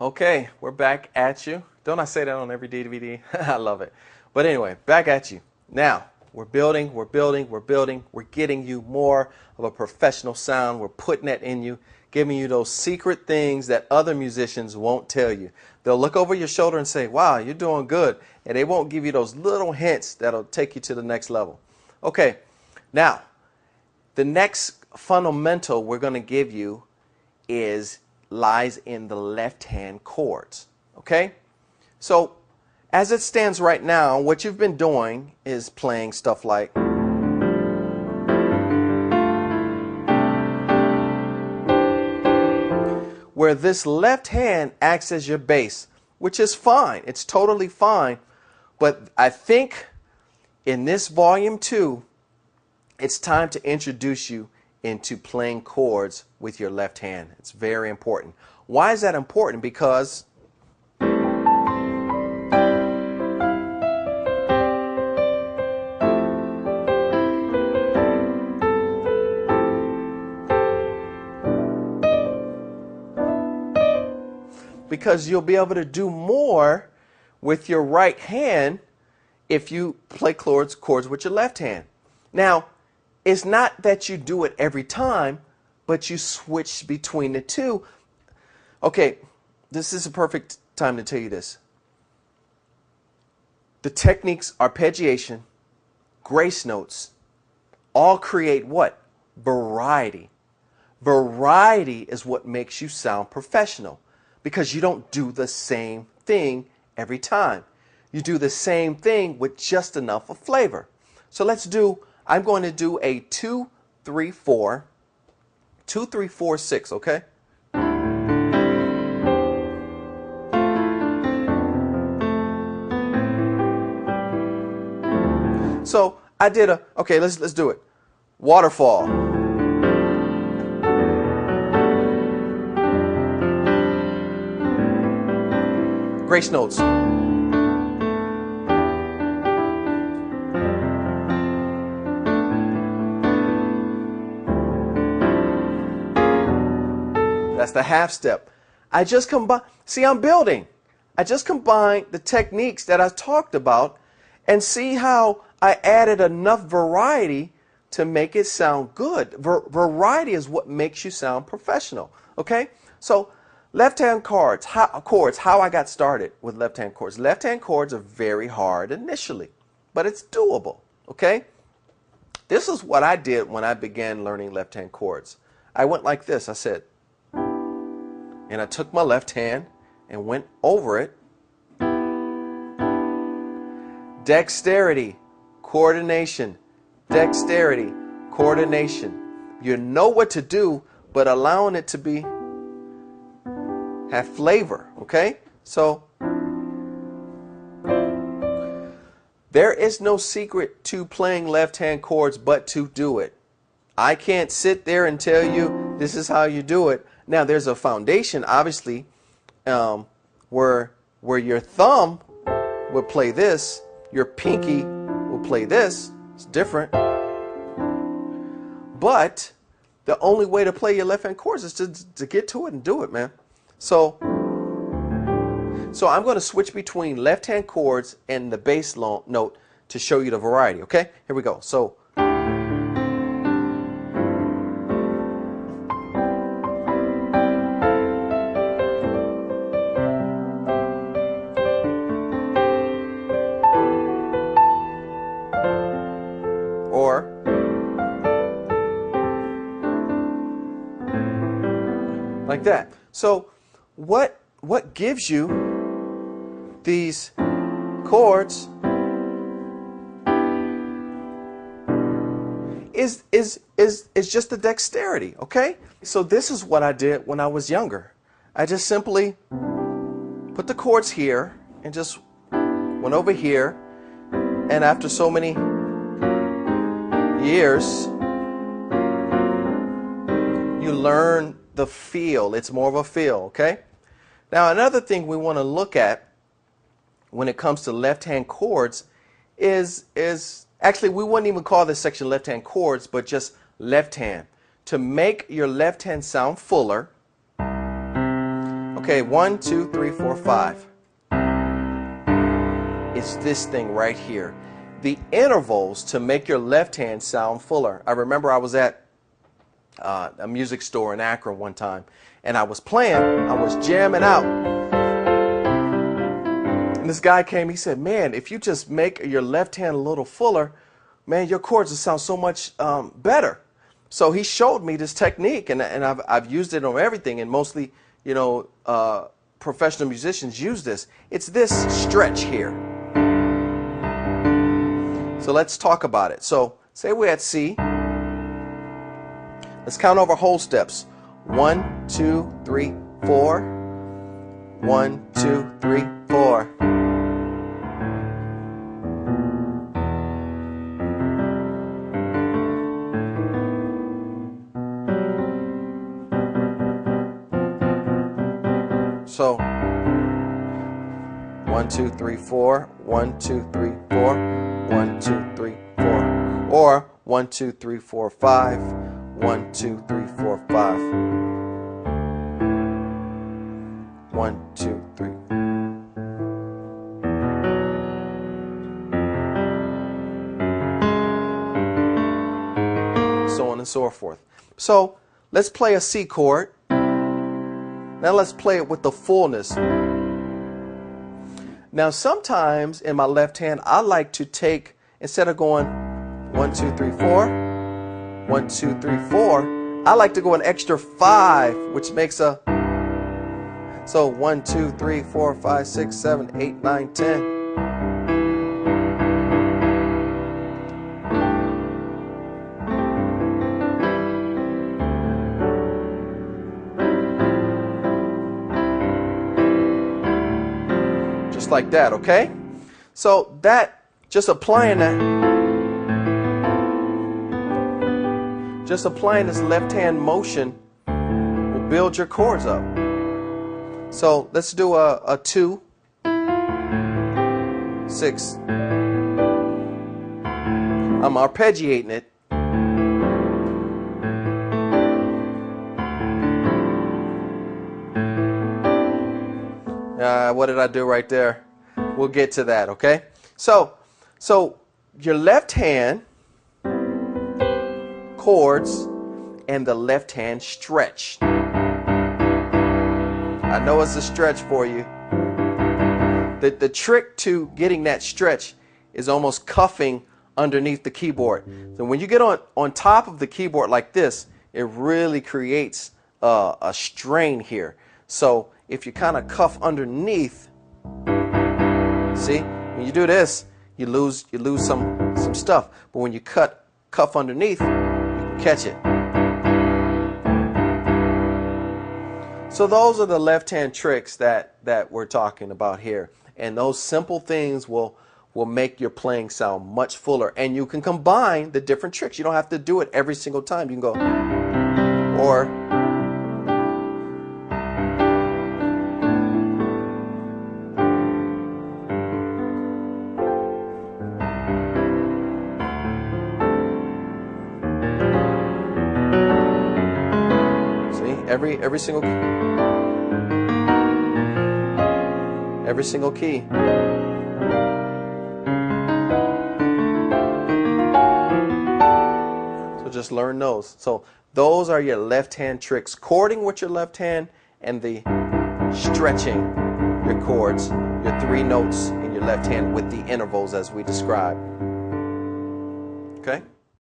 Okay, we're back at you. Don't I say that on every DVD? I love it. But anyway, back at you. Now, we're building. We're getting you more of a professional sound. We're putting that in you, giving you those secret things that other musicians won't tell you. They'll look over your shoulder and say, wow, you're doing good. And they won't give you those little hints that'll take you to the next level. Okay, now, the next fundamental we're going to give you lies in the left-hand chords. Okay? So, as it stands right now, what you've been doing is playing stuff like where this left hand acts as your bass, which is fine. It's totally fine. But I think in this volume 2, it's time to introduce you into playing chords with your left hand. It's very important. Why is that important? Because you'll be able to do more with your right hand if you play chords with your left hand. Now, it's not that you do it every time, but you switch between the two. Okay, this is a perfect time to tell you this. The techniques, arpeggiation, grace notes, all create what? Variety. Variety is what makes you sound professional, because you don't do the same thing every time. You do the same thing with just enough of flavor. So I'm going to do a 2, 3, 4, 2, 3, 4, 6, okay? So I did okay, let's do it. Waterfall. Grace notes. That's the half step. I just combine. See, I'm building. I just combined the techniques that I talked about, and see how I added enough variety to make it sound good. Variety is what makes you sound professional. Okay? So, left-hand chords. How I got started with left-hand chords. Left-hand chords are very hard initially, but it's doable. Okay? This is what I did when I began learning left-hand chords. I went like this. I said, and I took my left hand and went over it. Dexterity, coordination, dexterity, coordination. You know what to do, but allowing it to have flavor, okay? So, there is no secret to playing left-hand chords but to do it. I can't sit there and tell you this is how you do it. Now, there's a foundation, obviously, where your thumb will play this, your pinky will play this. It's different. But the only way to play your left-hand chords is to get to it and do it, man. So I'm going to switch between left-hand chords and the bass note to show you the variety, okay? Here we go. So, or like that. So what gives you these chords is just the dexterity, okay? So this is what I did when I was younger. I just simply put the chords here and just went over here, and after so many years, you learn the feel. It's more of a feel, okay? Now, another thing we want to look at when it comes to left-hand chords is actually, we wouldn't even call this section left-hand chords, but just left hand. To make your left hand sound fuller, okay, Okay, 1, 2, 3, 4, 5. It's this thing right here. The intervals to make your left hand sound fuller. I remember I was at a music store in Akron one time, and I was jamming out. And this guy came, he said, man, if you just make your left hand a little fuller, man, your chords will sound so much better. So he showed me this technique, and I've used it on everything, and mostly, you know, professional musicians use this. It's this stretch here. So let's talk about it. So say we're at C. Let's count over whole steps. 1, 2, 3, 4. 1, 2, 3, 4. So 1, 2, 3, 4. 1, 2, 3, 4. 1, 2, 3, 4. Or 1, 2, 3, 4, 5. 1, 2, 3, 4, 5. 1, 2, 3. So on and so forth. So let's play a C chord. Now let's play it with the fullness. Now sometimes in my left hand I like to take, instead of going 1, 2, 3, 4, 1, 2, 3, 4, I like to go an extra 5, which makes a, so 1, 2, 3, 4, 5, 6, 7, 8, 9, 10. Just like that, okay? So that, just applying this left hand motion will build your chords up. So let's do a 2, 6. I'm arpeggiating it. What did I do right there? We'll get to that, okay? So your left hand chords and the left hand stretch. I know it's a stretch for you. The trick to getting that stretch is almost cuffing underneath the keyboard. So when you get on top of the keyboard like this, it really creates a strain here. So if you kind of cuff underneath, see, when you do this, you lose some stuff. But when you cuff underneath, you can catch it. So those are the left-hand tricks that we're talking about here. And those simple things will make your playing sound much fuller. And you can combine the different tricks. You don't have to do it every single time. You can go, or every single key. So just learn those. So those are your left hand tricks, chording with your left hand and the stretching your chords, your 3 notes in your left hand with the intervals as we described. Okay?